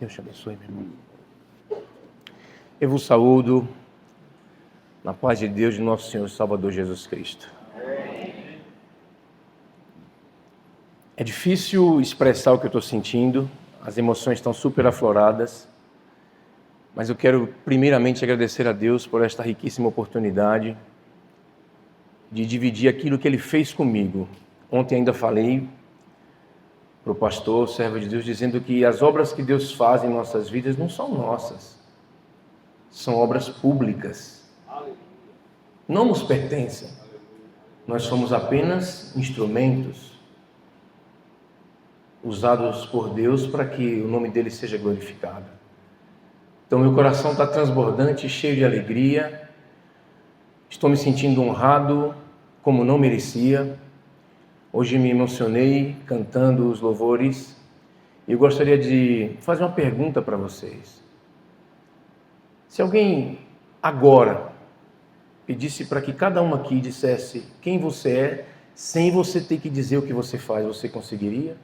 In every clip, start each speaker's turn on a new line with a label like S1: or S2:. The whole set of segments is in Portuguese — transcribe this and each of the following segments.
S1: Deus te abençoe, meu irmão. Eu vos saúdo na paz de Deus, de nosso Senhor e Salvador Jesus Cristo. É difícil expressar o que eu estou sentindo, as emoções estão super afloradas, mas eu quero primeiramente agradecer a Deus por esta riquíssima oportunidade de dividir aquilo que Ele fez comigo. Ontem ainda falei para o pastor, servo de Deus, dizendo que as obras que Deus faz em nossas vidas não são nossas, são obras públicas, não nos pertencem, nós somos apenas instrumentos usados por Deus para que o nome dele seja glorificado. Então meu coração está transbordante, cheio de alegria, estou me sentindo honrado como não merecia. Hoje me emocionei cantando os louvores e eu gostaria de fazer uma pergunta para vocês. Se alguém agora pedisse para que cada um aqui dissesse quem você é, sem você ter que dizer o que você faz, você conseguiria?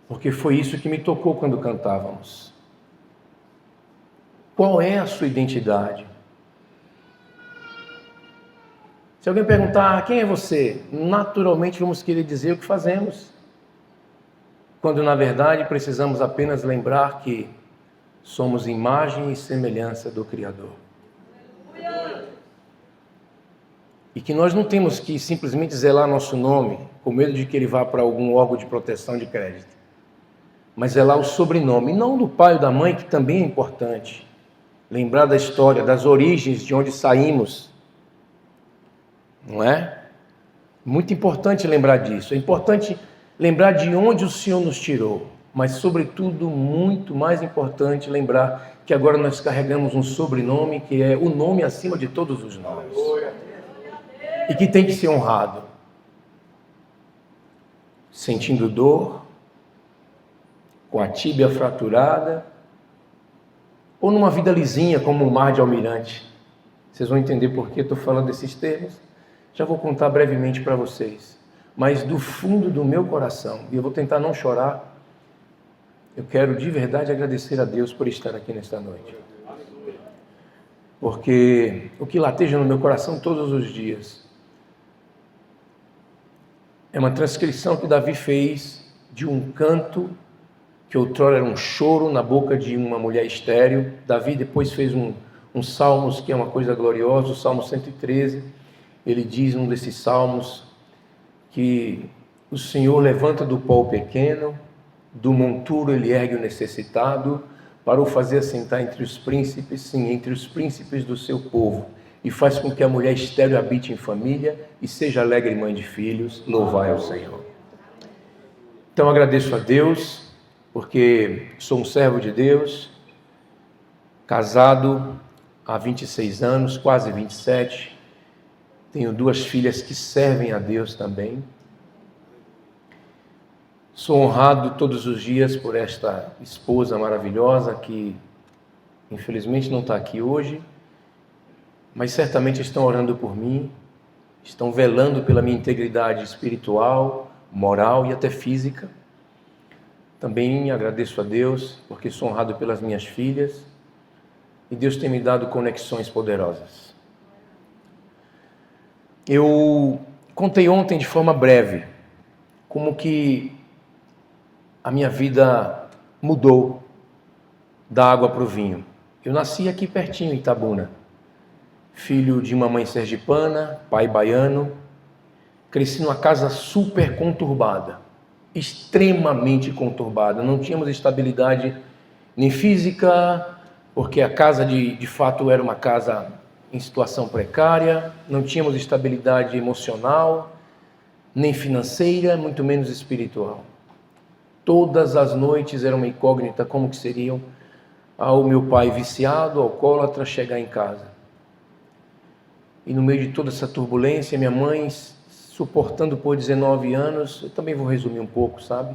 S1: Porque foi isso que me tocou quando cantávamos. Qual é a sua identidade? Se alguém perguntar quem é você, naturalmente vamos querer dizer o que fazemos. Quando na verdade precisamos apenas lembrar que somos imagem e semelhança do Criador. E que nós não temos que simplesmente zelar nosso nome, com medo de que ele vá para algum órgão de proteção de crédito. Mas zelar o sobrenome, não do pai ou da mãe, que também é importante. Lembrar da história, das origens, de onde saímos. Não é? Muito importante lembrar disso. É importante lembrar de onde o Senhor nos tirou. Mas, sobretudo, muito mais importante lembrar que agora nós carregamos um sobrenome que é o nome acima de todos os nomes. E que tem que ser honrado. Sentindo dor, com a tíbia fraturada, ou numa vida lisinha como um mar de almirante. Vocês vão entender por que eu estou falando desses termos. Já vou contar brevemente para vocês. Mas do fundo do meu coração, e eu vou tentar não chorar, eu quero de verdade agradecer a Deus por estar aqui nesta noite. Porque o que lateja no meu coração todos os dias é uma transcrição que Davi fez de um canto que outrora era um choro na boca de uma mulher estéril. Davi depois fez um salmos que é uma coisa gloriosa, o Salmo 113. Ele diz num desses salmos que o Senhor levanta do pó o pequeno, do monturo ele ergue o necessitado, para o fazer assentar entre os príncipes, sim, entre os príncipes do seu povo, e faz com que a mulher estéril habite em família e seja alegre mãe de filhos. Louvai ao Senhor. Então agradeço a Deus, porque sou um servo de Deus, casado há 26 anos, quase 27, tenho 2 filhas que servem a Deus também. Sou honrado todos os dias por esta esposa maravilhosa que infelizmente não está aqui hoje, mas certamente estão orando por mim, estão velando pela minha integridade espiritual, moral e até física. Também agradeço a Deus porque sou honrado pelas minhas filhas e Deus tem me dado conexões poderosas. Eu contei ontem de forma breve como que a minha vida mudou da água para o vinho. Eu nasci aqui pertinho, em Itabuna, filho de uma mãe sergipana, pai baiano, cresci numa casa super conturbada, extremamente conturbada. Não tínhamos estabilidade nem física, porque a casa de fato era uma casa em situação precária, não tínhamos estabilidade emocional, nem financeira, muito menos espiritual. Todas as noites era uma incógnita como que seriam ao meu pai viciado, alcoólatra, chegar em casa. E no meio de toda essa turbulência, minha mãe suportando por 19 anos, eu também vou resumir um pouco, sabe?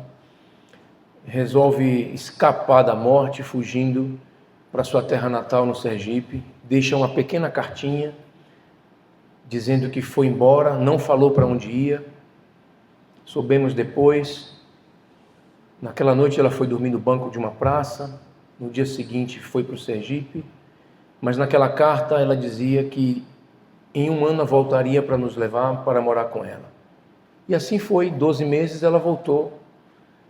S1: Resolve escapar da morte, fugindo para sua terra natal no Sergipe, deixa uma pequena cartinha dizendo que foi embora, não falou para onde ia. Soubemos depois Naquela noite ela foi dormir no banco de uma praça, no dia seguinte foi para o Sergipe, mas naquela carta ela dizia que em 1 ano voltaria para nos levar para morar com ela. E assim foi, 12 meses ela voltou,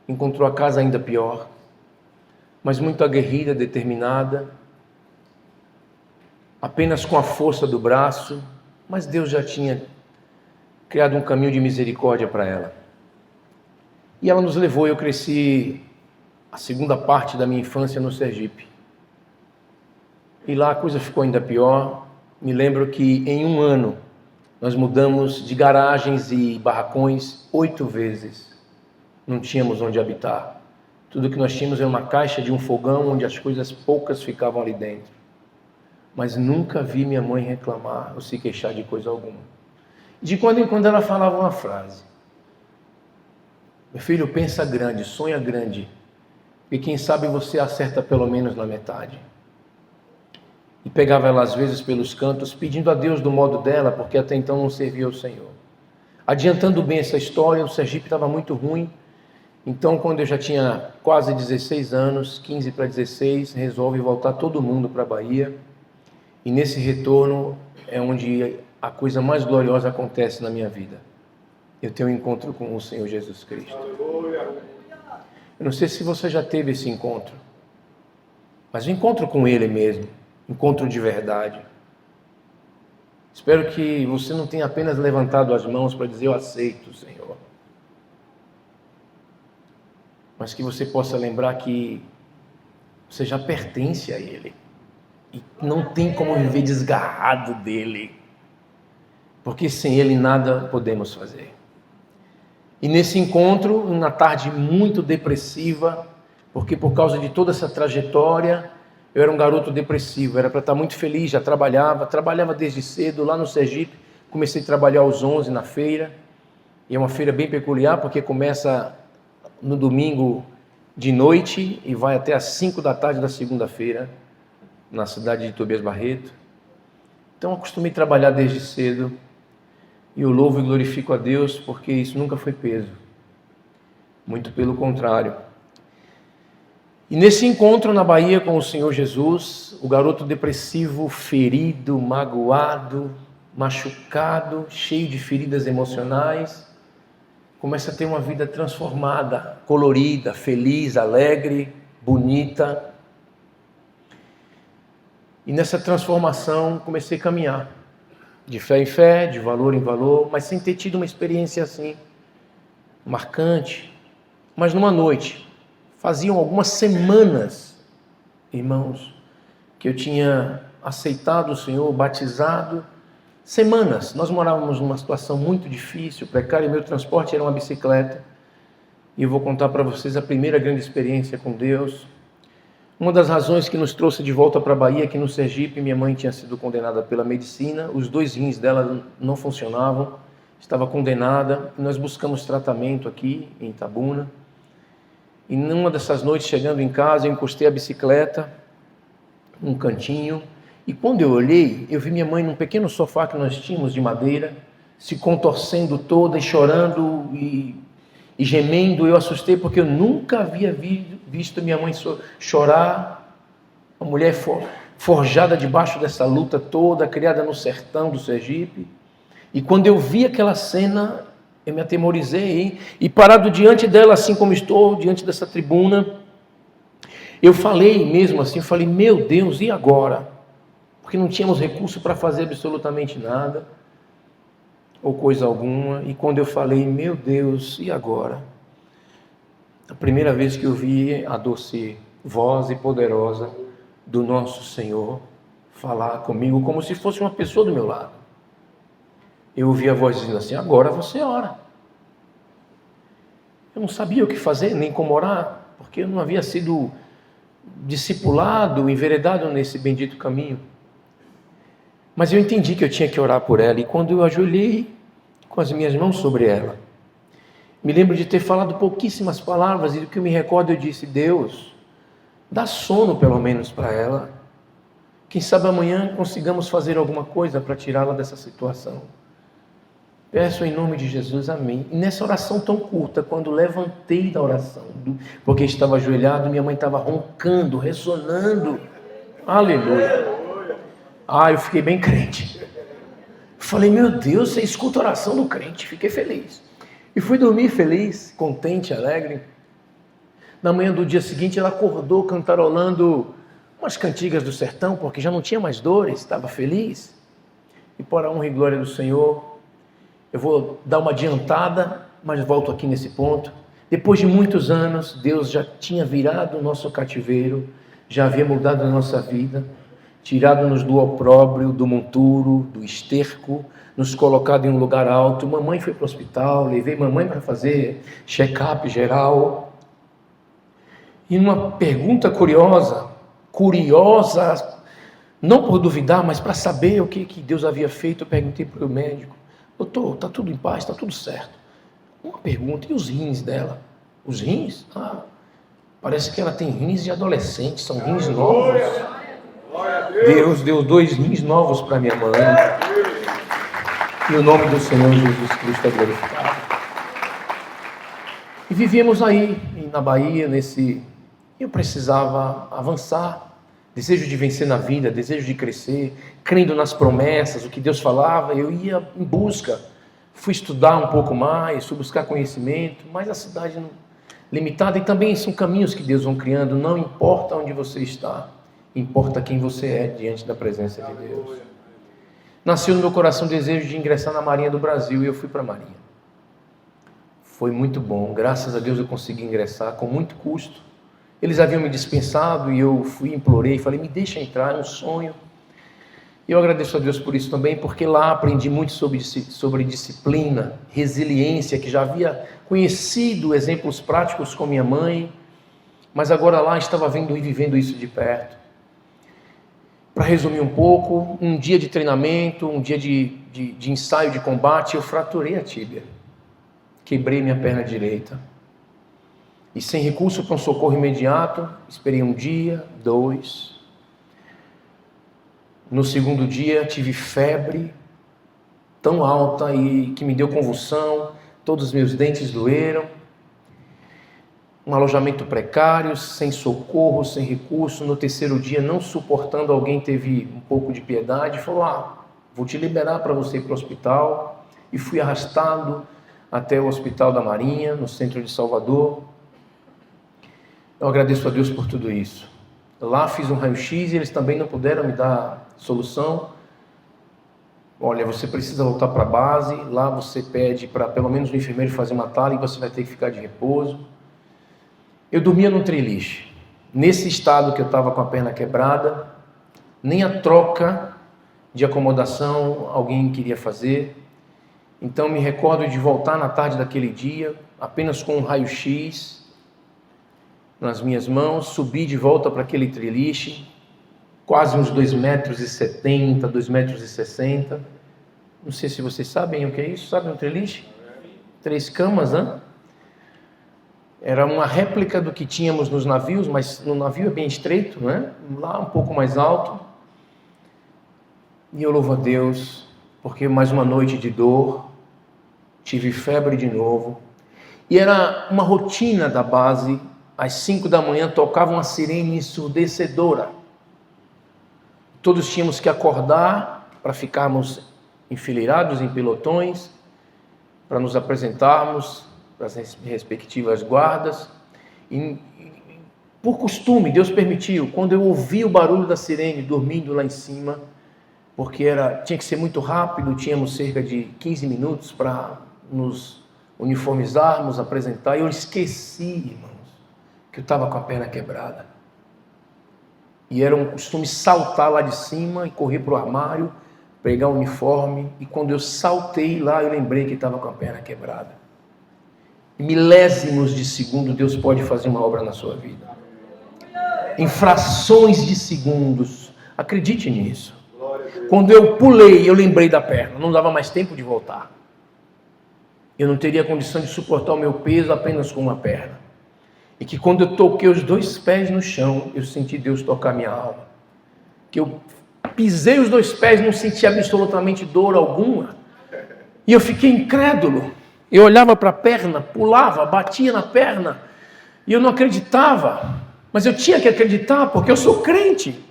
S1: encontrou a casa ainda pior, mas muito aguerrida, determinada, apenas com a força do braço, mas Deus já tinha criado um caminho de misericórdia para ela. E ela nos levou, eu cresci a segunda parte da minha infância no Sergipe. E lá a coisa ficou ainda pior. Me lembro que em 1 ano nós mudamos de garagens e barracões 8 vezes. Não tínhamos onde habitar. Tudo que nós tínhamos era uma caixa de um fogão onde as coisas poucas ficavam ali dentro. Mas nunca vi minha mãe reclamar ou se queixar de coisa alguma. De quando em quando ela falava uma frase: meu filho, pensa grande, sonha grande, e quem sabe você acerta pelo menos na metade. E pegava ela às vezes pelos cantos, pedindo a Deus do modo dela, porque até então não servia ao Senhor. Adiantando bem essa história, o Sergipe estava muito ruim. Então, quando eu já tinha quase 16 anos, 15 para 16, resolve voltar todo mundo para a Bahia. E nesse retorno é onde a coisa mais gloriosa acontece na minha vida. Eu tenho um encontro com o Senhor Jesus Cristo. Eu não sei se você já teve esse encontro, mas o encontro com Ele mesmo, encontro de verdade. Espero que você não tenha apenas levantado as mãos para dizer eu aceito, Senhor, mas que você possa lembrar que você já pertence a Ele e não tem como viver desgarrado dele, porque sem Ele nada podemos fazer. E nesse encontro, na tarde muito depressiva, porque por causa de toda essa trajetória, eu era um garoto depressivo, era para estar muito feliz, já trabalhava desde cedo lá no Sergipe, comecei a trabalhar aos 11 na feira, e é uma feira bem peculiar, porque começa no domingo de noite e vai até às 5 da tarde da segunda-feira, na cidade de Tobias Barreto. Então eu acostumei a trabalhar desde cedo, e eu louvo e glorifico a Deus, porque isso nunca foi peso, muito pelo contrário. E nesse encontro na Bahia com o Senhor Jesus, o garoto depressivo, ferido, magoado, machucado, cheio de feridas emocionais, começa a ter uma vida transformada, colorida, feliz, alegre, bonita. E nessa transformação comecei a caminhar, de fé em fé, de valor em valor, mas sem ter tido uma experiência assim, marcante. Mas numa noite, faziam algumas semanas, irmãos, que eu tinha aceitado o Senhor, batizado, semanas. Nós morávamos numa situação muito difícil, precária, e meu transporte era uma bicicleta. E eu vou contar para vocês a primeira grande experiência com Deus. Uma das razões que nos trouxe de volta para a Bahia, aqui no Sergipe, minha mãe tinha sido condenada pela medicina, os 2 rins dela não funcionavam, estava condenada, e nós buscamos tratamento aqui em Itabuna. E numa dessas noites, chegando em casa, eu encostei a bicicleta num cantinho, e quando eu olhei, eu vi minha mãe num pequeno sofá que nós tínhamos de madeira, se contorcendo toda e chorando e gemendo. Eu assustei porque eu nunca havia visto minha mãe chorar, uma mulher forjada debaixo dessa luta toda, criada no sertão do Sergipe. E quando eu vi aquela cena, eu me atemorizei, e parado diante dela, assim como estou, diante dessa tribuna, eu falei mesmo assim, falei, meu Deus, e agora? Porque não tínhamos recurso para fazer absolutamente nada, ou coisa alguma. E quando eu falei, meu Deus, e agora? A primeira vez que eu vi a doce voz e poderosa do nosso Senhor falar comigo como se fosse uma pessoa do meu lado. Eu ouvi a voz dizendo assim, agora você ora. Eu não sabia o que fazer, nem como orar, porque eu não havia sido discipulado, enveredado nesse bendito caminho. Mas eu entendi que eu tinha que orar por ela, e quando eu ajoelhei com as minhas mãos sobre ela, me lembro de ter falado pouquíssimas palavras, e do que eu me recordo eu disse, Deus, dá sono pelo menos para ela. Quem sabe amanhã consigamos fazer alguma coisa para tirá-la dessa situação. Peço em nome de Jesus, amém. E nessa oração tão curta, quando levantei da oração, porque estava ajoelhado, minha mãe estava roncando, ressonando. Aleluia. Eu fiquei bem crente. Falei, meu Deus, você escuta a oração do crente. Fiquei feliz. E fui dormir feliz, contente, alegre. Na manhã do dia seguinte, ela acordou cantarolando umas cantigas do sertão, porque já não tinha mais dores, estava feliz. E por a honra e glória do Senhor, eu vou dar uma adiantada, mas volto aqui nesse ponto. Depois de muitos anos, Deus já tinha virado o nosso cativeiro, já havia mudado a nossa vida, tirado-nos do opróbrio, do monturo, do esterco, nos colocado em um lugar alto. Mamãe foi para o hospital, levei mamãe para fazer check-up geral. E uma pergunta curiosa, não por duvidar, mas para saber o que Deus havia feito, eu perguntei para o médico: doutor, está tudo em paz, está tudo certo. Uma pergunta, e os rins dela? Os rins? Parece que ela tem rins de adolescente, são rins novos. Deus deu 2 rins novos para minha mãe. E o nome do Senhor Jesus Cristo é glorificado. E vivíamos aí, na Bahia, eu precisava avançar. Desejo de vencer na vida, desejo de crescer, crendo nas promessas, o que Deus falava, eu ia em busca. Fui estudar um pouco mais, fui buscar conhecimento, mas a cidade limitada, e também são caminhos que Deus vão criando. Não importa onde você está, importa quem você é diante da presença de Deus. Nasceu no meu coração o desejo de ingressar na Marinha do Brasil, e eu fui para a Marinha. Foi muito bom, graças a Deus eu consegui ingressar com muito custo. Eles haviam me dispensado e eu implorei, falei, me deixa entrar, é um sonho. E eu agradeço a Deus por isso também, porque lá aprendi muito sobre disciplina, resiliência, que já havia conhecido exemplos práticos com minha mãe, mas agora lá estava vendo e vivendo isso de perto. Para resumir um pouco, um dia de treinamento, um dia de ensaio de combate, eu fraturei a tíbia, quebrei minha perna direita. E sem recurso para um socorro imediato, esperei 1 dia, 2. No segundo dia tive febre tão alta e que me deu convulsão, todos os meus dentes doeram. Um alojamento precário, sem socorro, sem recurso. No terceiro dia, não suportando, alguém teve um pouco de piedade e falou, vou te liberar para você ir para o hospital. E fui arrastado até o Hospital da Marinha, no centro de Salvador. Eu agradeço a Deus por tudo isso. Lá fiz um raio-x e eles também não puderam me dar solução. Olha, você precisa voltar para a base, lá você pede para pelo menos o enfermeiro fazer uma tala e você vai ter que ficar de repouso. Eu dormia num treliche. Nesse estado que eu estava com a perna quebrada, nem a troca de acomodação alguém queria fazer. Então me recordo de voltar na tarde daquele dia, apenas com um raio-x nas minhas mãos, subi de volta para aquele treliche, quase uns 2,70 metros, 2,60 metros. Não sei se vocês sabem o que é isso, sabem um treliche? 3 camas, né? Era uma réplica do que tínhamos nos navios, mas no navio é bem estreito, né? Lá um pouco mais alto. E eu louvo a Deus, porque mais uma noite de dor, tive febre de novo. E era uma rotina da base. Às 5 da manhã tocava uma sirene ensurdecedora. Todos tínhamos que acordar para ficarmos enfileirados em pelotões, para nos apresentarmos para as respectivas guardas. E, por costume, Deus permitiu, quando eu ouvi o barulho da sirene dormindo lá em cima, porque tinha que ser muito rápido, tínhamos cerca de 15 minutos para nos uniformizarmos, apresentar, e eu esqueci, irmãos, que eu estava com a perna quebrada. E era um costume saltar lá de cima e correr para o armário, pegar o uniforme, e quando eu saltei lá, eu lembrei que estava com a perna quebrada. Em milésimos de segundo, Deus pode fazer uma obra na sua vida. Em frações de segundos, acredite nisso. Quando eu pulei, eu lembrei da perna, não dava mais tempo de voltar. Eu não teria condição de suportar o meu peso apenas com uma perna. E que quando eu toquei os 2 pés no chão, eu senti Deus tocar minha alma. Que eu pisei os 2 pés, não senti absolutamente dor alguma. E eu fiquei incrédulo. Eu olhava para a perna, pulava, batia na perna, e eu não acreditava. Mas eu tinha que acreditar, porque eu sou crente.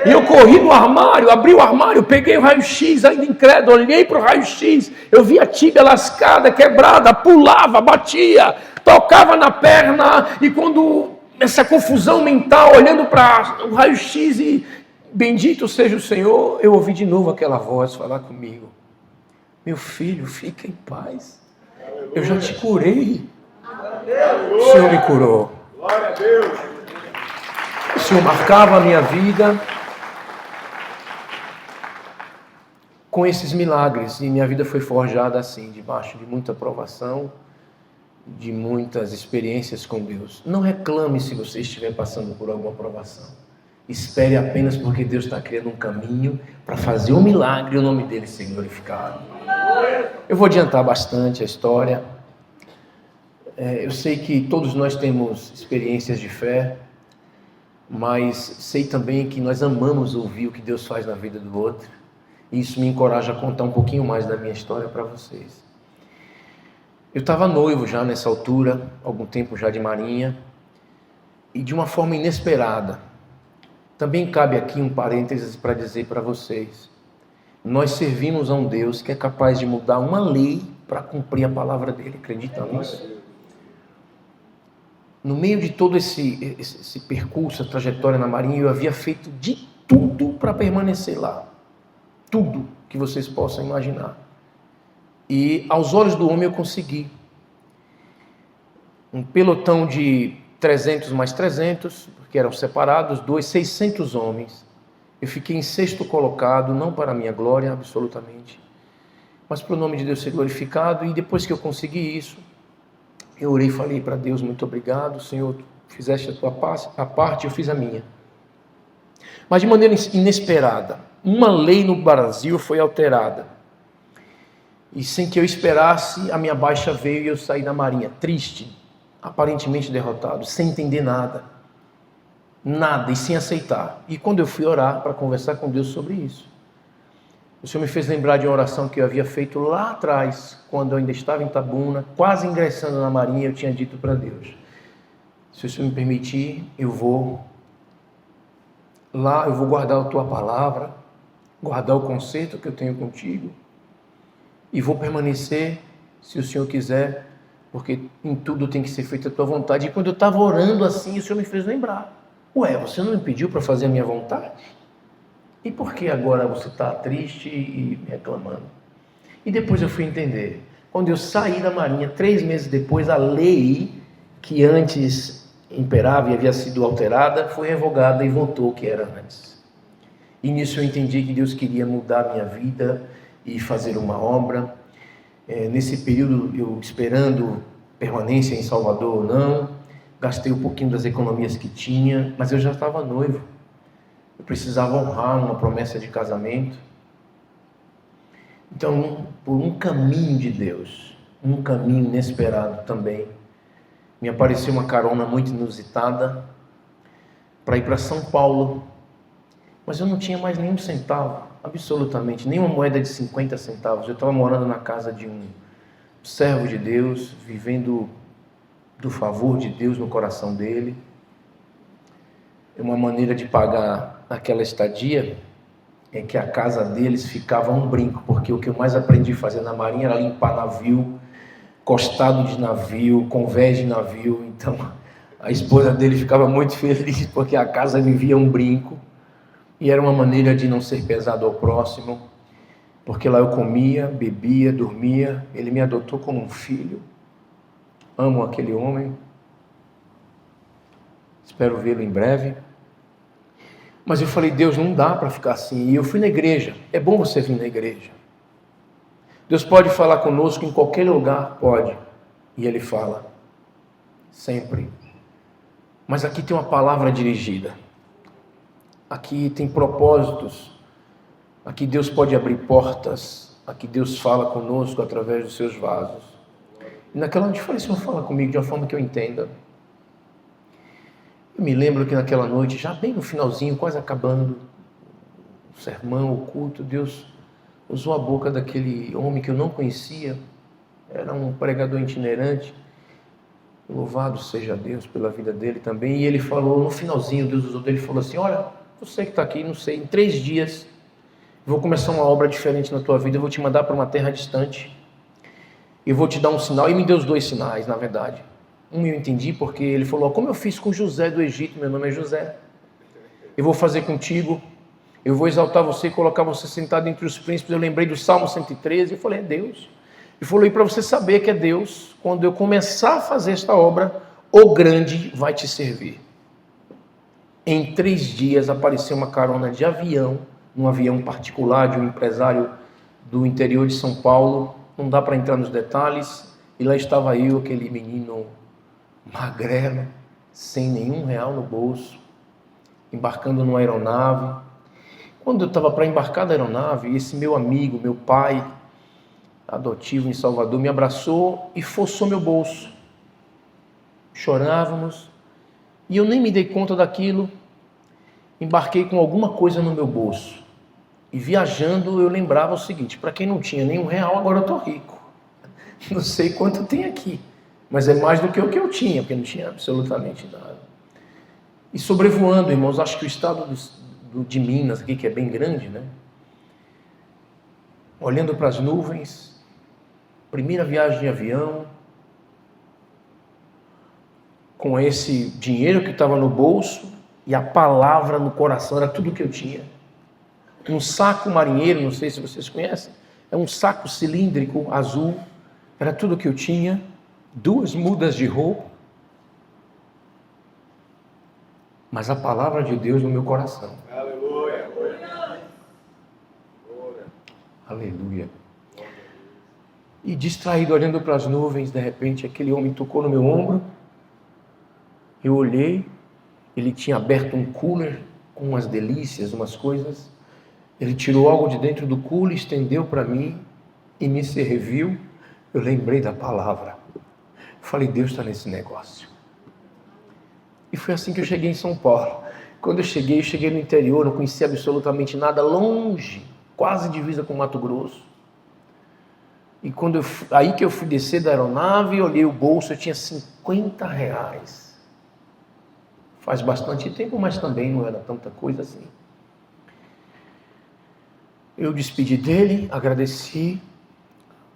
S1: E eu corri no armário, abri o armário, peguei o raio-x, ainda incrédulo, olhei para o raio-x, eu vi a tíbia lascada, quebrada, pulava, batia, tocava na perna, e quando essa confusão mental, olhando para o raio-x e bendito seja o Senhor, eu ouvi de novo aquela voz falar comigo: meu filho, fica em paz, eu já te curei. O Senhor me curou. O Senhor marcava a minha vida com esses milagres, e minha vida foi forjada assim, debaixo de muita provação, de muitas experiências com Deus. Não reclame se você estiver passando por alguma provação. Espere apenas, porque Deus está criando um caminho para fazer um milagre e o nome dele ser glorificado. Eu vou adiantar bastante a história. Eu sei que todos nós temos experiências de fé, mas sei também que nós amamos ouvir o que Deus faz na vida do outro. E isso me encoraja a contar um pouquinho mais da minha história para vocês. Eu estava noivo já nessa altura, algum tempo já de Marinha, e de uma forma inesperada. Também cabe aqui um parênteses para dizer para vocês: nós servimos a um Deus que é capaz de mudar uma lei para cumprir a palavra dele. Acreditam nisso? No meio de todo esse percurso, a trajetória na Marinha, eu havia feito de tudo para permanecer lá. Tudo que vocês possam imaginar. E aos olhos do homem eu consegui. Um pelotão de 300 mais 300, porque eram separados, 600 homens. Eu fiquei em 6º colocado, não para a minha glória, absolutamente, mas para o nome de Deus ser glorificado. E depois que eu consegui isso, eu orei e falei para Deus: muito obrigado, Senhor, fizeste a tua parte, eu fiz a minha. Mas de maneira inesperada, uma lei no Brasil foi alterada. E sem que eu esperasse, a minha baixa veio e eu saí da Marinha, triste, aparentemente derrotado, sem entender nada. Nada, e sem aceitar. E quando eu fui orar para conversar com Deus sobre isso, o Senhor me fez lembrar de uma oração que eu havia feito lá atrás, quando eu ainda estava em Itabuna, quase ingressando na Marinha. Eu tinha dito para Deus: se o Senhor me permitir, eu vou lá, eu vou guardar a tua palavra, guardar o conceito que eu tenho contigo, e vou permanecer, se o Senhor quiser, porque em tudo tem que ser feita a tua vontade. E quando eu estava orando assim, o Senhor me fez lembrar: ué, você não me pediu para fazer a minha vontade? E por que agora você está triste e reclamando? E depois eu fui entender. Quando eu saí da Marinha, 3 meses depois, a lei que antes imperava e havia sido alterada foi revogada e voltou o que era antes. E nisso eu entendi que Deus queria mudar a minha vida e fazer uma obra. Nesse período, eu esperando permanência em Salvador ou não, gastei um pouquinho das economias que tinha, mas eu já estava noivo. Eu precisava honrar uma promessa de casamento. Então, por um caminho de Deus, um caminho inesperado também, me apareceu uma carona muito inusitada para ir para São Paulo. Mas eu não tinha mais nenhum centavo, absolutamente, nem uma moeda de 50 centavos. Eu estava morando na casa de um servo de Deus, vivendo do favor de Deus no coração dele. Uma maneira de pagar aquela estadia é que a casa deles ficava um brinco, porque o que eu mais aprendi a fazer na Marinha era limpar navio, costado de navio, convés de navio. Então a esposa dele ficava muito feliz porque a casa vivia um brinco, e era uma maneira de não ser pesado ao próximo, porque lá eu comia, bebia, dormia. Ele me adotou como um filho. Amo aquele homem. Espero vê-lo em breve. Mas eu falei: Deus, não dá para ficar assim. E eu fui na igreja. É bom você vir na igreja. Deus pode falar conosco em qualquer lugar, pode. E Ele fala, sempre. Mas aqui tem uma palavra dirigida. Aqui tem propósitos. Aqui Deus pode abrir portas. Aqui Deus fala conosco através dos seus vasos. E naquela noite eu falei: Senhor, fala comigo de uma forma que eu entenda. Eu me lembro que naquela noite, já bem no finalzinho, quase acabando o sermão, o culto, usou a boca daquele homem que eu não conhecia, era um pregador itinerante. Louvado seja Deus pela vida dele também. E ele falou, no finalzinho, Deus usou dele, falou assim: olha, você que está aqui, não sei, em 3 dias vou começar uma obra diferente na tua vida, eu vou te mandar para uma terra distante, eu vou te dar um sinal. E me deu os 2 sinais, na verdade. Um eu entendi, porque ele falou: como eu fiz com José do Egito, meu nome é José, eu vou fazer contigo, eu vou exaltar você e colocar você sentado entre os príncipes. Eu lembrei do Salmo 113, eu falei: é Deus. E falou: e para você saber que é Deus, quando eu começar a fazer esta obra, o grande vai te servir. Em 3 dias apareceu uma carona de avião, num avião particular de um empresário do interior de São Paulo, não dá para entrar nos detalhes, e lá estava eu, aquele menino magrelo, sem nenhum real no bolso, embarcando numa aeronave. Quando eu estava para embarcar na aeronave, esse meu amigo, meu pai adotivo em Salvador, me abraçou e forçou meu bolso. Chorávamos, e eu nem me dei conta daquilo. Embarquei com alguma coisa no meu bolso, e viajando eu lembrava o seguinte: para quem não tinha nenhum real, agora eu estou rico. Não sei quanto tem aqui, mas é mais do que o que eu tinha, porque não tinha absolutamente nada. E sobrevoando, irmãos, acho que o estado de Minas aqui, que é bem grande, né? Olhando para as nuvens, primeira viagem de avião, com esse dinheiro que estava no bolso e a palavra no coração, era tudo que eu tinha. Um saco marinheiro, não sei se vocês conhecem, é um saco cilíndrico azul, era tudo que eu tinha. 2 mudas de roupa, mas a palavra de Deus no meu coração. Aleluia. Aleluia. E distraído, olhando para as nuvens, de repente aquele homem tocou no meu ombro. Eu olhei, ele tinha aberto um cooler com umas delícias, umas coisas. Ele tirou algo de dentro do cooler, estendeu para mim e me serviu. Eu lembrei da palavra. Falei: Deus está nesse negócio. E foi assim que eu cheguei em São Paulo. Quando eu cheguei no interior, não conhecia absolutamente nada, longe, quase divisa com Mato Grosso. E aí que eu fui descer da aeronave, olhei o bolso, eu tinha R$50. Faz bastante tempo, mas também não era tanta coisa assim. Eu despedi dele, agradeci,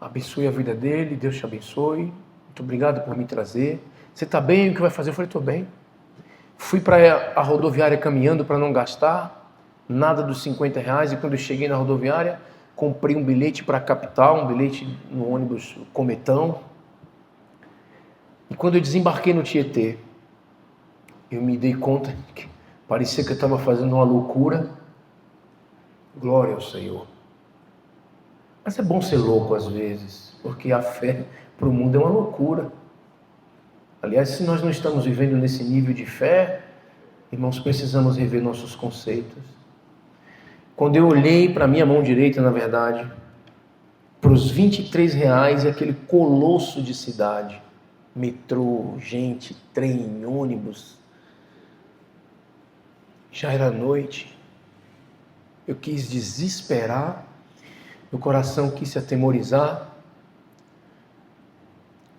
S1: abençoe a vida dele, Deus te abençoe, muito obrigado por me trazer. Você está bem? O que vai fazer? Eu falei: estou bem. Fui para a rodoviária caminhando para não gastar nada dos R$50, e quando eu cheguei na rodoviária, comprei um bilhete para a capital, um bilhete no ônibus Cometão. E quando eu desembarquei no Tietê, eu me dei conta que parecia que eu estava fazendo uma loucura. Glória ao Senhor. Mas é bom ser louco às vezes, porque a fé para o mundo é uma loucura. Aliás, se nós não estamos vivendo nesse nível de fé, irmãos, precisamos rever nossos conceitos. Quando eu olhei para a minha mão direita, na verdade, para os R$23 e aquele colosso de cidade, metrô, gente, trem, ônibus, já era noite. Eu quis desesperar, meu coração quis se atemorizar.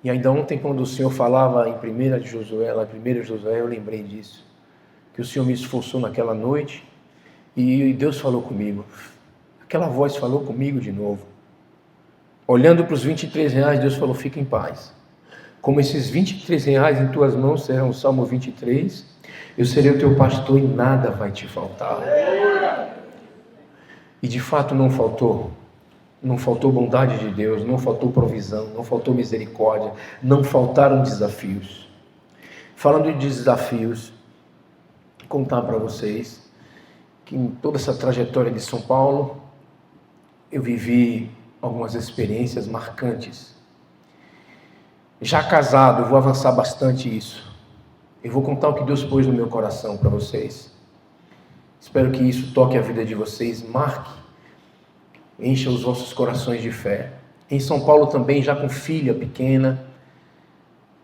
S1: E ainda ontem, quando o Senhor falava em 1 Josué, eu lembrei disso, que o Senhor me esforçou naquela noite e Deus falou comigo. Aquela voz falou comigo de novo. Olhando para os R$23, Deus falou: fica em paz. Como esses R$23 em tuas mãos serão o Salmo 23, eu serei o teu pastor e nada vai te faltar. E de fato não faltou. Não faltou bondade de Deus, não faltou provisão, não faltou misericórdia, não faltaram desafios. Falando de desafios, contar para vocês que em toda essa trajetória de São Paulo, eu vivi algumas experiências marcantes. Já casado, eu vou avançar bastante isso. Eu vou contar o que Deus pôs no meu coração para vocês. Espero que isso toque a vida de vocês, marque, encha os vossos corações de fé. Em São Paulo também, já com filha pequena,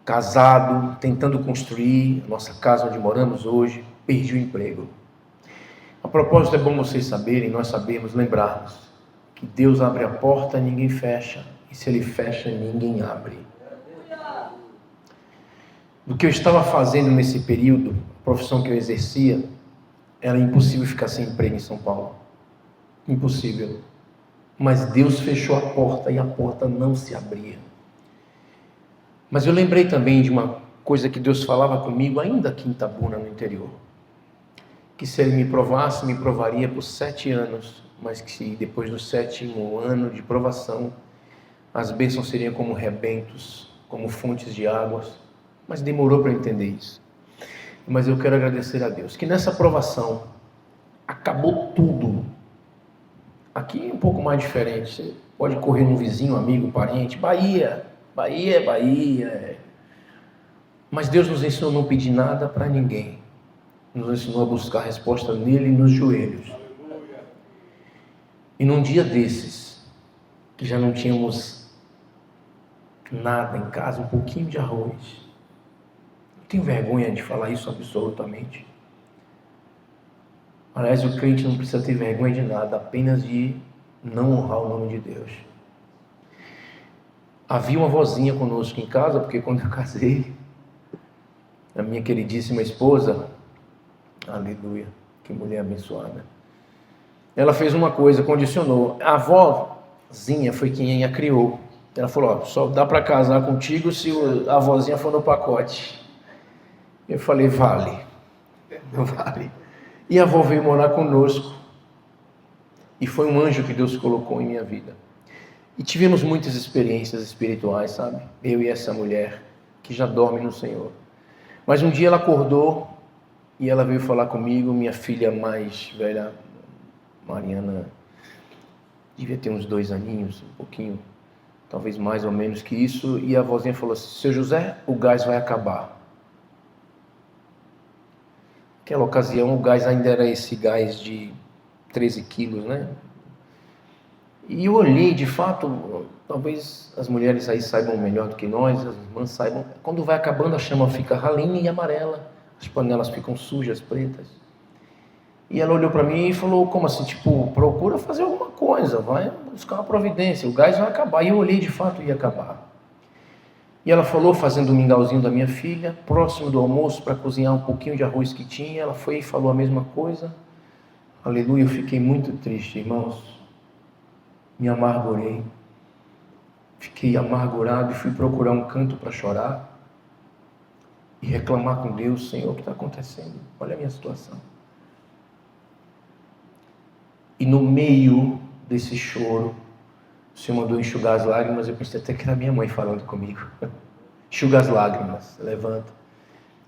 S1: casado, tentando construir a nossa casa onde moramos hoje, perdi o emprego. A propósito, é bom vocês saberem, nós sabemos, lembrarmos que Deus abre a porta, ninguém fecha, e se Ele fecha, ninguém abre. Do que eu estava fazendo nesse período, a profissão que eu exercia, era impossível ficar sem emprego em São Paulo. Impossível. Mas Deus fechou a porta e a porta não se abria. Mas eu lembrei também de uma coisa que Deus falava comigo ainda aqui em Itabuna, no interior. Que se Ele me provasse, me provaria por 7 anos, mas que depois do 7º ano de provação, as bênçãos seriam como rebentos, como fontes de águas. Mas demorou para entender isso. Mas eu quero agradecer a Deus, que nessa provação acabou tudo. Aqui é um pouco mais diferente. Você pode correr no vizinho, amigo, parente. Bahia. Mas Deus nos ensinou a não pedir nada para ninguém. Nos ensinou a buscar a resposta nele nos joelhos. E num dia desses, que já não tínhamos nada em casa, um pouquinho de arroz. Não tenho vergonha de falar isso absolutamente. Aliás, o crente não precisa ter vergonha de nada, apenas de não honrar o nome de Deus. Havia uma vozinha conosco em casa, porque quando eu casei, a minha queridíssima esposa, aleluia, que mulher abençoada, ela fez uma coisa, condicionou. A avózinha foi quem a criou. Ela falou, só dá para casar contigo se a avózinha for no pacote. Eu falei, vale. E a avó veio morar conosco. E foi um anjo que Deus colocou em minha vida. E tivemos muitas experiências espirituais, sabe? Eu e essa mulher, que já dorme no Senhor. Mas um dia ela acordou e ela veio falar comigo, minha filha mais velha, Mariana, devia ter uns 2 aninhos, um pouquinho, talvez mais ou menos que isso. E a vozinha falou assim, seu José, o gás vai acabar. Naquela ocasião o gás ainda era esse gás de 13 quilos, né? E eu olhei, de fato, talvez as mulheres aí saibam melhor do que nós, as irmãs saibam, quando vai acabando a chama fica ralinha e amarela, as panelas ficam sujas, pretas. E ela olhou para mim e falou, como assim, tipo, procura fazer alguma coisa, vai buscar uma providência, o gás vai acabar. E eu olhei, de fato, ia acabar. E ela falou, fazendo o mingauzinho da minha filha, próximo do almoço, para cozinhar um pouquinho de arroz que tinha, ela foi e falou a mesma coisa. Aleluia, eu fiquei muito triste, irmãos. Me amargurei. Fiquei amargurado e fui procurar um canto para chorar e reclamar com Deus, Senhor, o que está acontecendo? Olha a minha situação. E no meio desse choro, o Senhor mandou enxugar as lágrimas. Eu pensei até que era minha mãe falando comigo. Enxuga as lágrimas, levanta.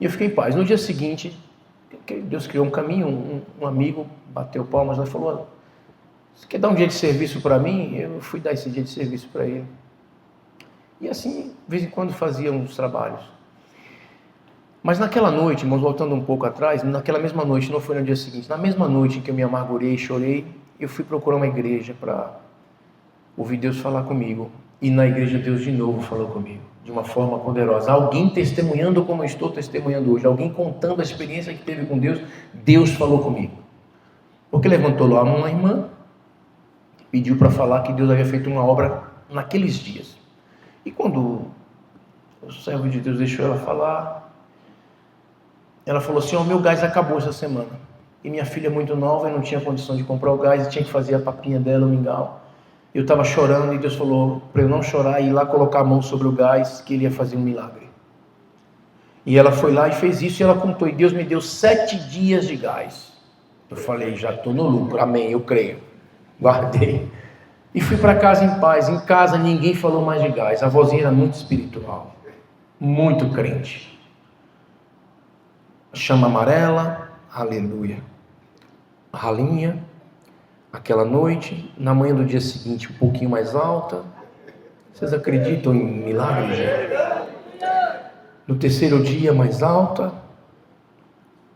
S1: E eu fiquei em paz. No dia seguinte, Deus criou um caminho. Um amigo bateu palmas e falou, você quer dar um dia de serviço para mim? Eu fui dar esse dia de serviço para ele. E assim, de vez em quando fazia uns trabalhos. Mas naquela noite, irmãos, voltando um pouco atrás, naquela mesma noite, não foi no dia seguinte, na mesma noite em que eu me amargurei e chorei, eu fui procurar uma igreja para ouvir Deus falar comigo. E na igreja Deus de novo falou comigo, de uma forma poderosa. Alguém testemunhando como eu estou testemunhando hoje, alguém contando a experiência que teve com Deus, Deus falou comigo. Porque levantou lá uma irmã, pediu para falar que Deus havia feito uma obra naqueles dias. E quando o servo de Deus deixou ela falar, ela falou assim, o meu gás acabou essa semana. E minha filha muito nova, eu não tinha condição de comprar o gás, e tinha que fazer a papinha dela, o mingau. Eu estava chorando e Deus falou para eu não chorar e ir lá colocar a mão sobre o gás, que Ele ia fazer um milagre. E ela foi lá e fez isso, e ela contou, e Deus me deu 7 dias de gás. Eu falei, já estou no lucro, amém, eu creio. Guardei. E fui para casa em paz. Em casa ninguém falou mais de gás. A vozinha era muito espiritual, muito crente. Chama amarela, aleluia. Ralinha, aquela noite. Na manhã do dia seguinte, um pouquinho mais alta. Vocês acreditam em milagre, gente? No terceiro dia, mais alta.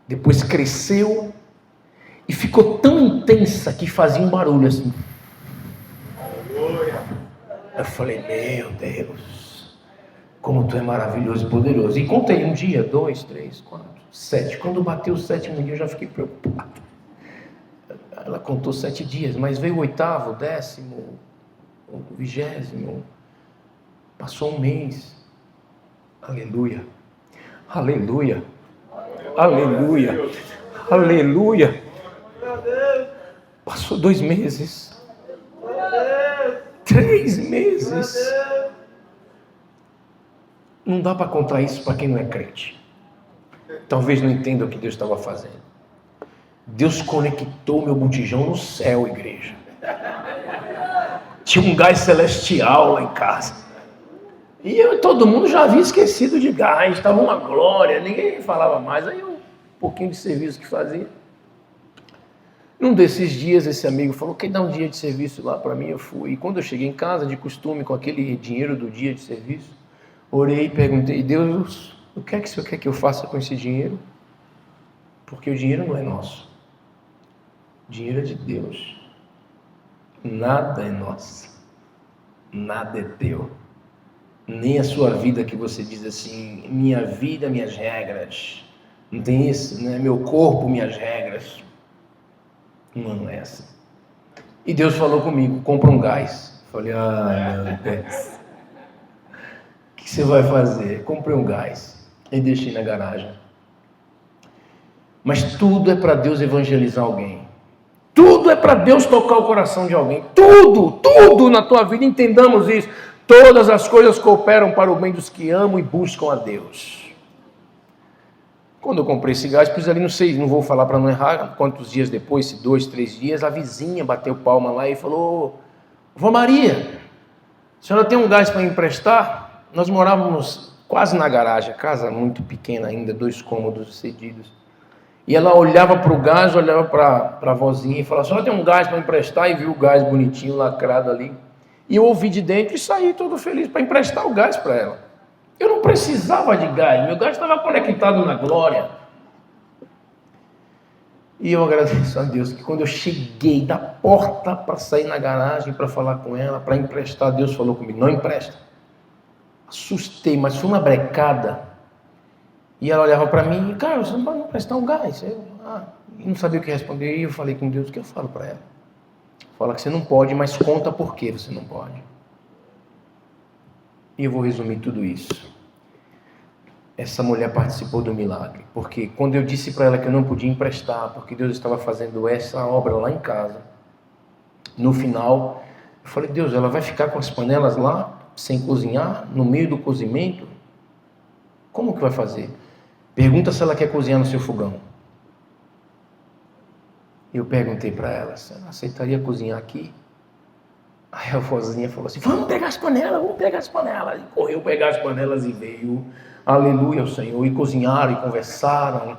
S1: Depois cresceu e ficou tão intensa que fazia um barulho assim. Eu falei, meu Deus, como Tu é maravilhoso e poderoso. E contei 1 dia, 2, 3, 4, 7. Quando bateu o 7º dia, eu já fiquei preocupado. Ela contou 7 dias, mas veio o 8º, 10º, o 20º. Passou um mês. Aleluia. Aleluia. Aleluia. Aleluia. Passou 2 meses. 3 meses. Não dá para contar isso para quem não é crente. Talvez não entenda o que Deus estava fazendo. Deus conectou meu botijão no céu, igreja. Tinha um gás celestial lá em casa. E todo mundo já havia esquecido de gás. Estava uma glória, ninguém falava mais. Aí um pouquinho de serviço que fazia. Num desses dias, esse amigo falou: quer dar um dia de serviço lá para mim? Eu fui. E quando eu cheguei em casa, de costume, com aquele dinheiro do dia de serviço, orei e perguntei: Deus, o que é que o Senhor quer que eu faça com esse dinheiro? Porque o dinheiro não é nosso. O dinheiro é de Deus. Nada é nosso. Nada é teu. Nem a sua vida, que você diz assim: minha vida, minhas regras. Não tem isso, né? Meu corpo, minhas regras. Não é essa. E Deus falou comigo: compra um gás. Falei: meu Deus. O que você vai fazer? Comprei um gás e deixei na garagem. Mas tudo é para Deus evangelizar alguém. Tudo é para Deus tocar o coração de alguém. Tudo na tua vida, entendamos isso. Todas as coisas cooperam para o bem dos que amam e buscam a Deus. Quando eu comprei esse gás, pois ali não sei, não vou falar para não errar, quantos dias depois, se 2, 3 dias, a vizinha bateu palma lá e falou: Vó Maria, a senhora tem um gás para emprestar? Nós morávamos quase na garagem, casa muito pequena ainda, 2 cômodos cedidos. E ela olhava para o gás, olhava para a vozinha e falava: a senhora tem um gás para emprestar? E viu o gás bonitinho, lacrado ali. E eu ouvi de dentro e saí todo feliz para emprestar o gás para ela. Eu não precisava de gás, meu gás estava conectado na glória. E eu agradeço a Deus que quando eu cheguei da porta para sair na garagem para falar com ela, para emprestar, Deus falou comigo: não empresta. Assustei, mas foi uma brecada. E ela olhava para mim: cara, você não pode emprestar um gás. Eu não sabia o que responder. E eu falei com Deus: o que eu falo para ela? Fala que você não pode, mas conta por que você não pode. E eu vou resumir tudo isso. Essa mulher participou do milagre, porque quando eu disse para ela que eu não podia emprestar, porque Deus estava fazendo essa obra lá em casa, no final, eu falei: Deus, ela vai ficar com as panelas lá, sem cozinhar, no meio do cozimento? Como que vai fazer? Pergunta se ela quer cozinhar no seu fogão. Eu perguntei para ela se ela aceitaria cozinhar aqui. Aí a vozinha falou assim: vamos pegar as panelas. E correu pegar as panelas e veio. Aleluia ao Senhor. E cozinharam e conversaram.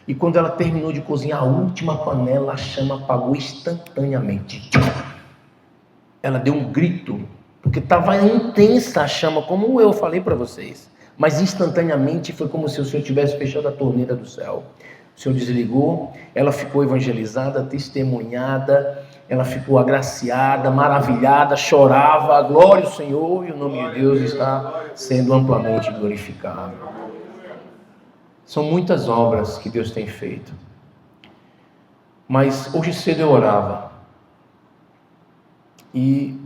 S1: E quando ela terminou de cozinhar a última panela, a chama apagou instantaneamente. Ela deu um grito, porque estava intensa a chama, como eu falei para vocês. Mas instantaneamente foi como se o Senhor tivesse fechado a torneira do céu. O Senhor desligou, ela ficou evangelizada, testemunhada, ela ficou agraciada, maravilhada, chorava: glória ao Senhor, e o nome de Deus está sendo amplamente glorificado. São muitas obras que Deus tem feito. Mas hoje cedo eu orava. E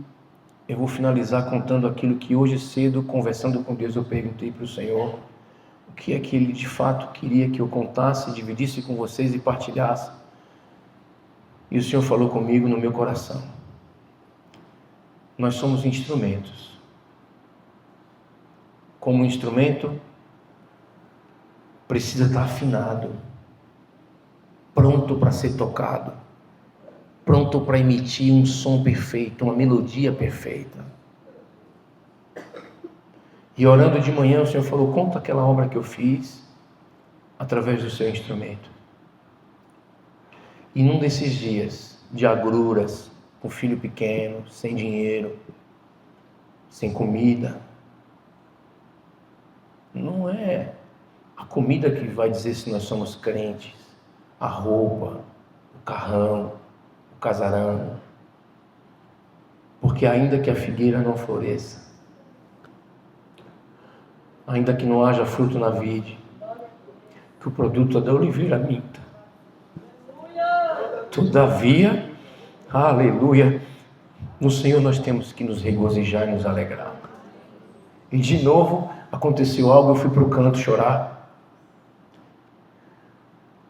S1: eu vou finalizar contando aquilo que hoje cedo, conversando com Deus, eu perguntei para o Senhor o que é que Ele de fato queria que eu contasse, dividisse com vocês e partilhasse. E o Senhor falou comigo no meu coração: nós somos instrumentos. Como instrumento, precisa estar afinado, pronto para ser tocado, pronto para emitir um som perfeito, uma melodia perfeita. E orando de manhã, o Senhor falou: conta aquela obra que eu fiz através do seu instrumento. E num desses dias de agruras, com filho pequeno, sem dinheiro, sem comida, não é a comida que vai dizer se nós somos crentes, a roupa, o carrão, o casarão. Porque ainda que a figueira não floresça, ainda que não haja fruto na vide, que o produto da oliveira minta, todavia Aleluia. No Senhor nós temos que nos regozijar e nos alegrar. E de novo aconteceu algo, eu fui para o canto chorar.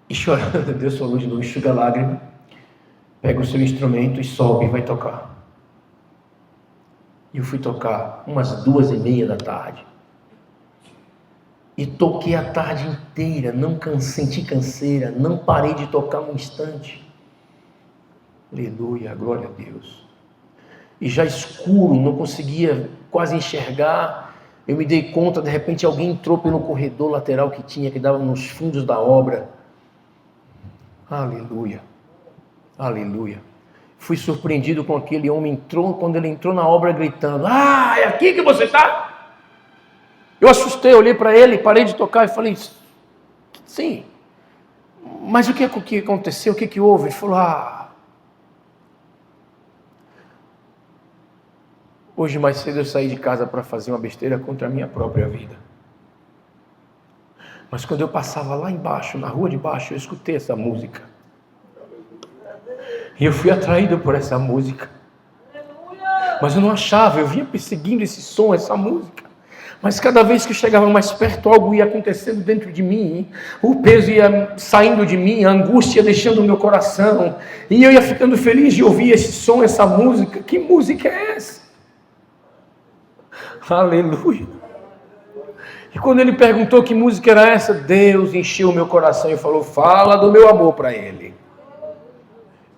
S1: E chorando, Deus falou de novo, enxuga a lágrima, pega o seu instrumento e sobe e vai tocar. E eu fui tocar umas 2:30 da tarde. E toquei a tarde inteira, não senti canseira, não parei de tocar um instante. Aleluia, glória a Deus. E já escuro, não conseguia quase enxergar. Eu me dei conta, de repente alguém entrou pelo corredor lateral que dava nos fundos da obra. Aleluia, aleluia. Fui surpreendido com aquele homem, quando ele entrou na obra gritando: "Ah, é aqui que você está?" Eu assustei, olhei para ele, parei de tocar e falei: "Sim, mas o que aconteceu? O que houve?" Ele falou: "Hoje mais cedo eu saí de casa para fazer uma besteira contra a minha própria vida. Mas quando eu passava lá embaixo, na rua de baixo, eu escutei essa música. E eu fui atraído por essa música. Mas eu não achava, eu vinha perseguindo esse som, essa música. Mas cada vez que eu chegava mais perto, algo ia acontecendo dentro de mim. O peso ia saindo de mim, a angústia ia deixando o meu coração. E eu ia ficando feliz de ouvir esse som, essa música. Que música é essa?" Aleluia. E quando ele perguntou que música era essa, Deus encheu o meu coração e falou: "Fala do meu amor para ele."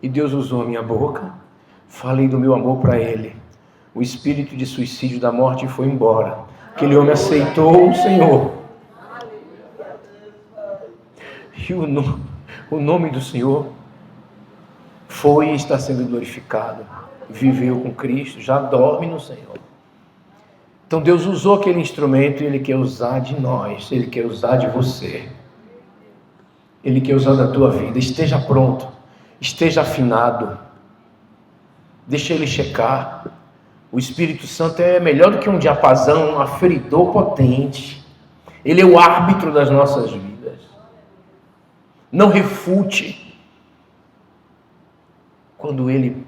S1: E Deus usou a minha boca, falei do meu amor para ele. O espírito de suicídio da morte foi embora. Aquele homem aceitou o Senhor. E o nome do Senhor foi e está sendo glorificado. Viveu com Cristo, já dorme no Senhor. Então Deus usou aquele instrumento e Ele quer usar de nós, Ele quer usar de você. Ele quer usar da tua vida. Esteja pronto, esteja afinado. Deixa Ele checar. O Espírito Santo é melhor do que um diapasão, um aferidor potente. Ele é o árbitro das nossas vidas. Não refute quando Ele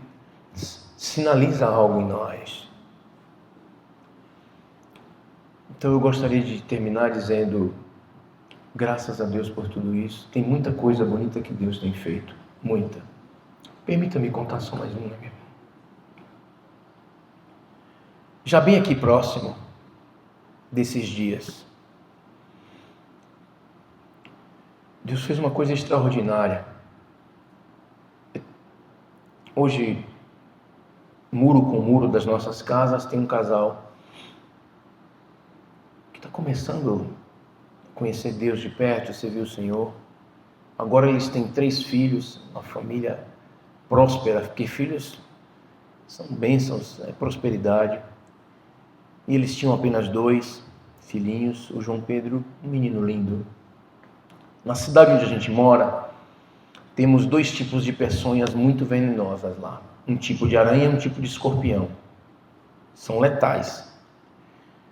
S1: sinaliza algo em nós. Então eu gostaria de terminar dizendo: graças a Deus por tudo isso. Tem muita coisa bonita que Deus tem feito. Muita. Permita-me contar só mais uma, meu irmão. Já bem aqui próximo desses dias, Deus fez uma coisa extraordinária. Hoje, muro com muro das nossas casas, tem um casal que está começando a conhecer Deus de perto, servir o Senhor. Agora eles têm 3 filhos, uma família próspera, porque filhos são bênçãos, é prosperidade. E eles tinham apenas 2 filhinhos, o João Pedro, um menino lindo. Na cidade onde a gente mora, temos 2 tipos de peçonhas muito venenosas lá. Um tipo de aranha e um tipo de escorpião. São letais.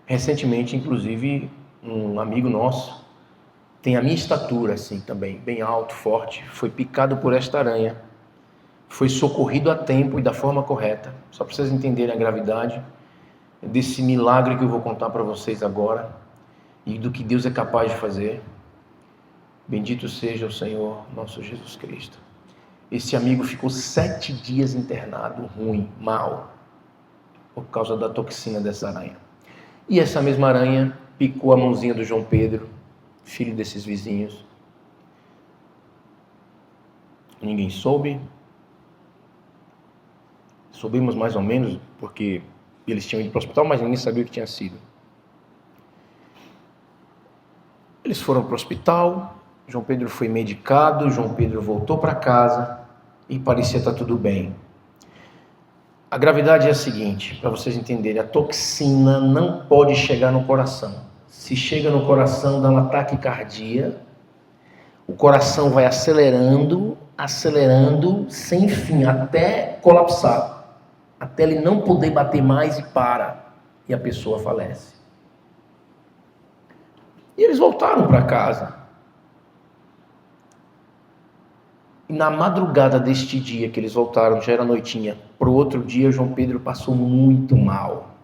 S1: Recentemente, inclusive, um amigo nosso, tem a minha estatura assim também, bem alto, forte, foi picado por esta aranha. Foi socorrido a tempo e da forma correta. Só para vocês entenderem a gravidade desse milagre que eu vou contar para vocês agora e do que Deus é capaz de fazer. Bendito seja o Senhor nosso Jesus Cristo. Esse amigo ficou 7 dias internado, ruim, mal, por causa da toxina dessa aranha. E essa mesma aranha picou a mãozinha do João Pedro, filho desses vizinhos. Ninguém soube. Soubemos mais ou menos porque eles tinham ido para o hospital, mas ninguém sabia o que tinha sido. Eles foram para o hospital, João Pedro foi medicado, João Pedro voltou para casa e parecia estar tudo bem. A gravidade é a seguinte, para vocês entenderem: a toxina não pode chegar no coração. Se chega no coração, dá uma taquicardia, o coração vai acelerando, sem fim, até colapsar. Até ele não poder bater mais e para. E a pessoa falece. E eles voltaram para casa. E Na madrugada deste dia que eles voltaram, já era noitinha, para o outro dia, João Pedro passou muito mal.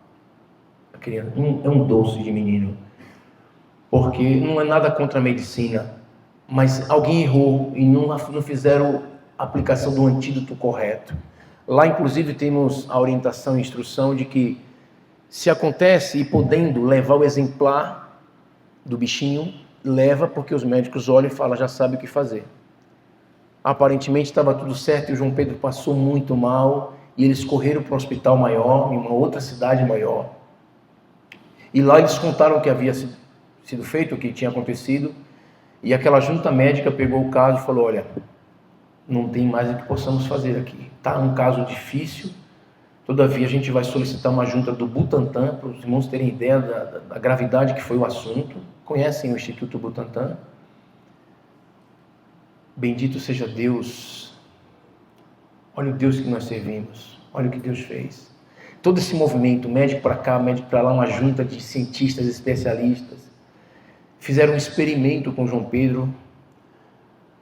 S1: A criança, é um doce de menino. Porque não é nada contra a medicina, mas alguém errou e não fizeram a aplicação do antídoto correto. Lá, inclusive, temos a orientação e instrução de que, se acontece e podendo levar o exemplar do bichinho, leva, porque os médicos olham e falam, já sabe o que fazer. Aparentemente estava tudo certo e o João Pedro passou muito mal e eles correram para um hospital maior, em uma outra cidade maior. E lá eles contaram o que havia sido feito, o que tinha acontecido, e aquela junta médica pegou o caso e falou, olha, não tem mais o que possamos fazer aqui. Está um caso difícil, todavia a gente vai solicitar uma junta do Butantan, para os irmãos terem ideia da gravidade que foi o assunto. Conhecem o Instituto Butantan? Bendito seja Deus. Olha o Deus que nós servimos, olha o que Deus fez. Todo esse movimento, médico para cá, médico para lá, uma junta de cientistas especialistas, fizeram um experimento com João Pedro.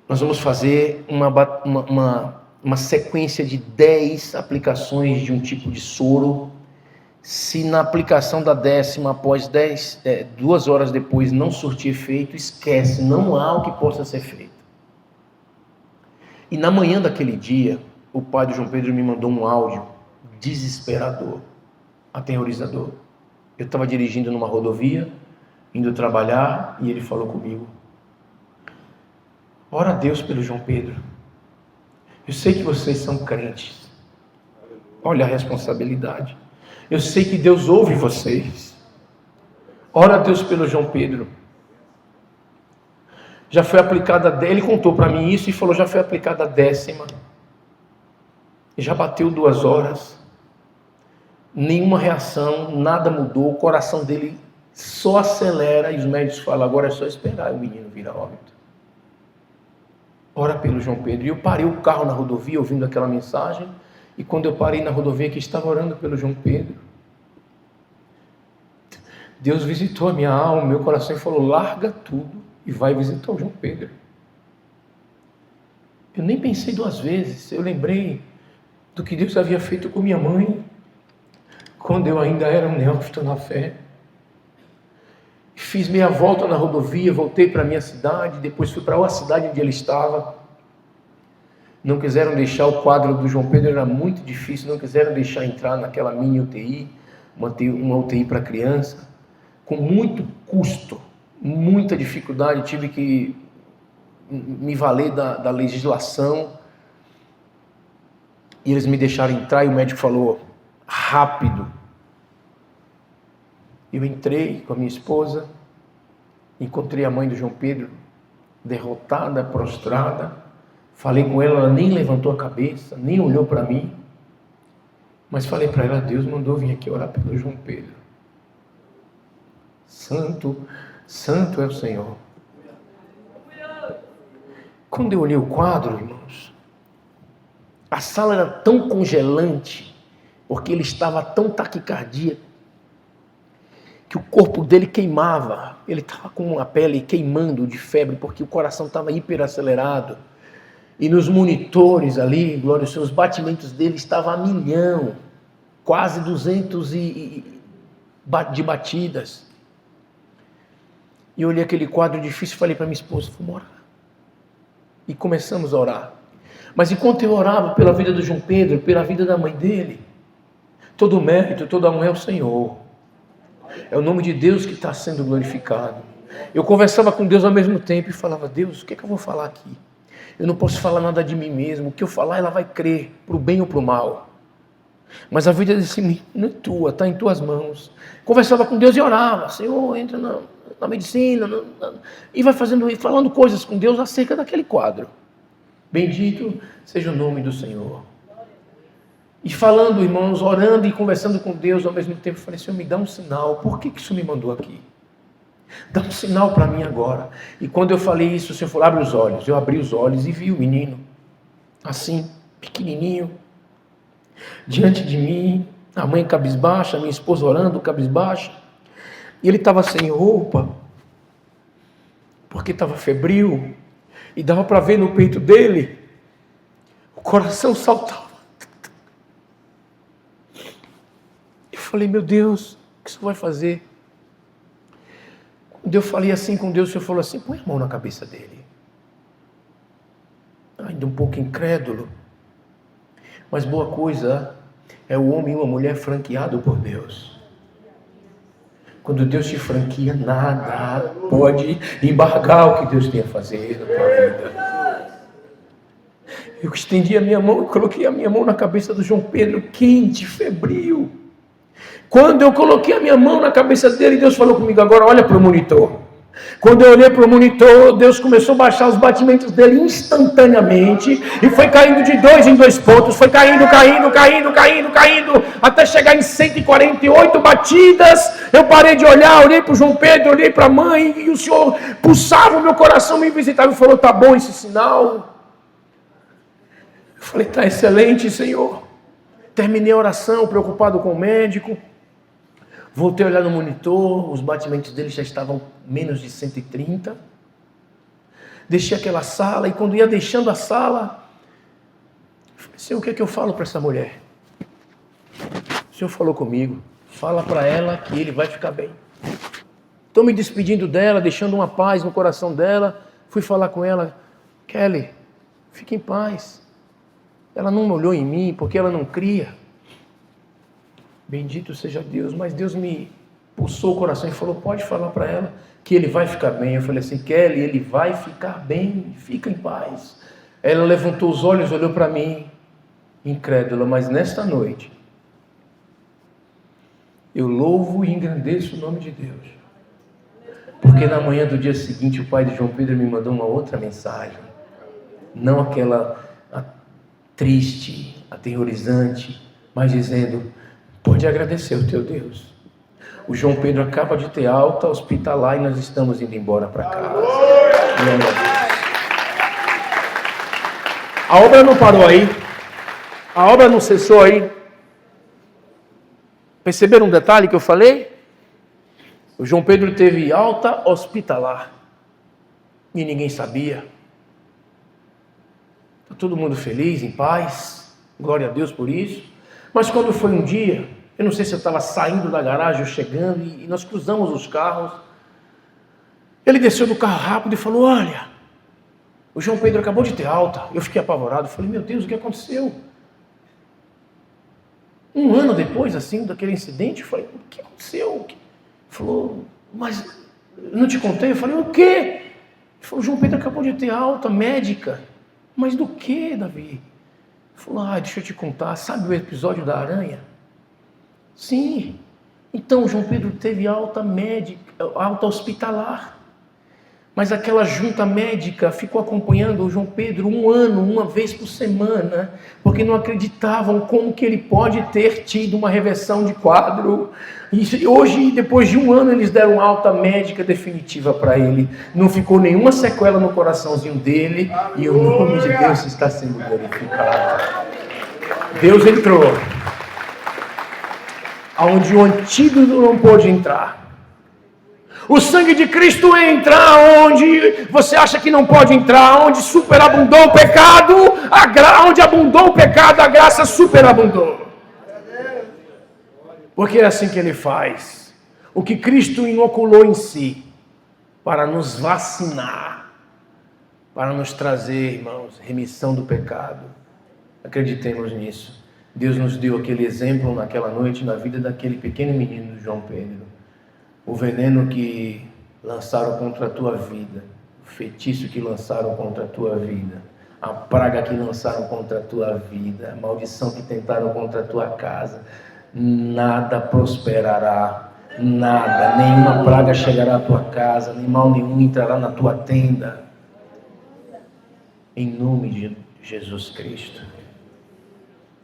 S1: Nós vamos fazer uma sequência de 10 aplicações de um tipo de soro. Se na aplicação da 10ª, após 2 horas depois, não surtir efeito, esquece, não há o que possa ser feito. E na manhã daquele dia, o pai de João Pedro me mandou um áudio desesperador, aterrorizador. Eu estava dirigindo numa rodovia, indo trabalhar, e ele falou comigo, ora a Deus pelo João Pedro. Eu sei que vocês são crentes. Olha a responsabilidade. Eu sei que Deus ouve vocês. Ora a Deus pelo João Pedro. Já foi aplicada, ele contou para mim isso e falou, já foi aplicada a 10ª. Já bateu 2 horas. Nenhuma reação, nada mudou. O coração dele só acelera e os médicos falam, agora é só esperar o menino vir a óbito. Ora pelo João Pedro. E eu parei o carro na rodovia ouvindo aquela mensagem. E quando eu parei na rodovia que estava orando pelo João Pedro, Deus visitou a minha alma, meu coração e falou, larga tudo e vai visitar o João Pedro. Eu nem pensei 2 vezes. Eu lembrei do que Deus havia feito com minha mãe, quando eu ainda era um neófito na fé. Fiz meia volta na rodovia, voltei para a minha cidade, depois fui para a cidade onde ele estava. Não quiseram deixar, o quadro do João Pedro era muito difícil, não quiseram deixar entrar naquela mini UTI, uma UTI para criança, com muito custo, muita dificuldade, tive que me valer da legislação, e eles me deixaram entrar, e o médico falou, rápido. Eu entrei com a minha esposa, encontrei a mãe do João Pedro, derrotada, prostrada, falei com ela, ela nem levantou a cabeça, nem olhou para mim, mas falei para ela, Deus mandou vir aqui orar pelo João Pedro. Santo, santo é o Senhor. Quando eu olhei o quadro, irmãos, a sala era tão congelante, porque ele estava tão taquicardia, que o corpo dele queimava, ele estava com a pele queimando de febre, porque o coração estava hiperacelerado, e nos monitores ali, glória ao Senhor, os batimentos dele estavam a 1.000.000, quase 200 de batidas. E eu olhei aquele quadro difícil e falei para minha esposa, vamos orar. E começamos a orar. Mas enquanto eu orava pela vida do João Pedro, pela vida da mãe dele, todo o mérito, toda a honra é o Senhor. É o nome de Deus que está sendo glorificado. Eu conversava com Deus ao mesmo tempo e falava, Deus, o que é que eu vou falar aqui? Eu não posso falar nada de mim mesmo. O que eu falar, ela vai crer, para o bem ou para o mal. Mas a vida desse menino é tua, está em tuas mãos. Conversava com Deus e orava, Senhor, entra na medicina, e vai falando coisas com Deus acerca daquele quadro. Bendito seja o nome do Senhor. E falando, irmãos, orando e conversando com Deus ao mesmo tempo, falei, Senhor, me dá um sinal, por que isso me mandou aqui? Dá um sinal para mim agora. E quando eu falei isso, o Senhor falou, abre os olhos. Eu abri os olhos e vi o menino, assim, pequenininho, diante de mim, a mãe cabisbaixa, a minha esposa orando, cabisbaixa, e ele estava sem roupa, porque estava febril, e dava para ver no peito dele coração saltava. Eu falei, meu Deus, o que o Senhor vai fazer? Quando eu falei assim com Deus, o Senhor falou assim, põe a mão na cabeça dele. Ainda um pouco incrédulo. Mas boa coisa é o homem e uma mulher franqueado por Deus. Quando Deus te franquia, nada pode embargar o que Deus tem a fazer na tua vida. Eu estendi a minha mão e coloquei a minha mão na cabeça do João Pedro, quente, febril. Quando eu coloquei a minha mão na cabeça dele, Deus falou comigo, agora olha para o monitor. Quando eu olhei para o monitor, Deus começou a baixar os batimentos dele instantaneamente e foi caindo de 2 em 2 pontos, foi caindo, até chegar em 148 batidas. Eu parei de olhar, olhei para o João Pedro, olhei para a mãe e o Senhor pulsava o meu coração, me visitava e falou, tá bom esse sinal? Eu falei, tá excelente, Senhor. Terminei a oração, preocupado com o médico. Voltei a olhar no monitor, os batimentos dele já estavam menos de 130. Deixei aquela sala e quando ia deixando a sala, eu falei, Senhor, o que é que eu falo para essa mulher? O Senhor falou comigo, fala para ela que ele vai ficar bem. Estou me despedindo dela, deixando uma paz no coração dela. Fui falar com ela, Kelly, fique em paz. Ela não olhou em mim porque ela não cria. Bendito seja Deus, mas Deus me pulsou o coração e falou, pode falar para ela que ele vai ficar bem. Eu falei assim, Kelly, ele vai ficar bem, fica em paz. Ela levantou os olhos, olhou para mim, incrédula, mas nesta noite, eu louvo e engrandeço o nome de Deus. Porque na manhã do dia seguinte, o pai de João Pedro me mandou uma outra mensagem. Não aquela triste, aterrorizante, mas dizendo, pode agradecer o teu Deus. O João Pedro acaba de ter alta hospitalar e nós estamos indo embora para casa. A obra não parou aí. A obra não cessou aí. Perceberam um detalhe que eu falei? O João Pedro teve alta hospitalar. E ninguém sabia. Está todo mundo feliz, em paz. Glória a Deus por isso. Mas quando foi um dia, eu não sei se eu estava saindo da garagem ou chegando, e nós cruzamos os carros. Ele desceu do carro rápido e falou, olha, o João Pedro acabou de ter alta. Eu fiquei apavorado, falei, meu Deus, o que aconteceu? Um ano depois, assim, daquele incidente, eu falei, o que aconteceu? Ele falou, mas eu não te contei? Eu falei, o quê? Ele falou, o João Pedro acabou de ter alta médica. Mas do que, Davi? Ele falou, deixa eu te contar, sabe o episódio da aranha? Sim. Então, o João Pedro teve alta médica, alta hospitalar. Mas aquela junta médica ficou acompanhando o João Pedro um ano, uma vez por semana, porque não acreditavam como que ele pode ter tido uma reversão de quadro. E hoje, depois de um ano, eles deram alta médica definitiva para ele. Não ficou nenhuma sequela no coraçãozinho dele, e o nome de Deus está sendo glorificado. Deus entrou aonde o antídoto não pôde entrar. O sangue de Cristo entra onde você acha que não pode entrar, onde superabundou o pecado, onde abundou o pecado, a graça superabundou. Porque é assim que ele faz. O que Cristo inoculou em si, para nos vacinar, para nos trazer, irmãos, remissão do pecado. Acreditemos nisso. Deus nos deu aquele exemplo naquela noite, na vida daquele pequeno menino João Pedro. O veneno que lançaram contra a tua vida, o feitiço que lançaram contra a tua vida, a praga que lançaram contra a tua vida, a maldição que tentaram contra a tua casa, nada prosperará, nada, nenhuma praga chegará à tua casa, nem mal nenhum entrará na tua tenda. Em nome de Jesus Cristo,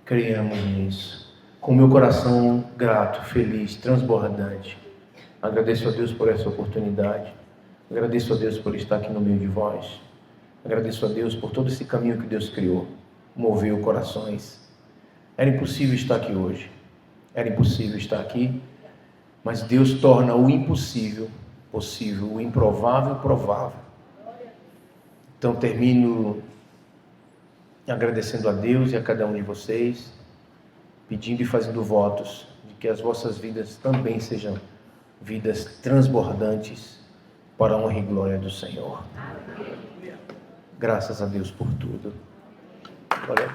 S1: creiamos nisso, com meu coração grato, feliz, transbordante. Agradeço a Deus por essa oportunidade. Agradeço a Deus por estar aqui no meio de vós. Agradeço a Deus por todo esse caminho que Deus criou. Moveu corações. Era impossível estar aqui hoje. Era impossível estar aqui. Mas Deus torna o impossível possível, o improvável provável. Então termino agradecendo a Deus e a cada um de vocês, pedindo e fazendo votos de que as vossas vidas também sejam vidas transbordantes para a honra e glória do Senhor. Graças a Deus por tudo. Glória a Deus.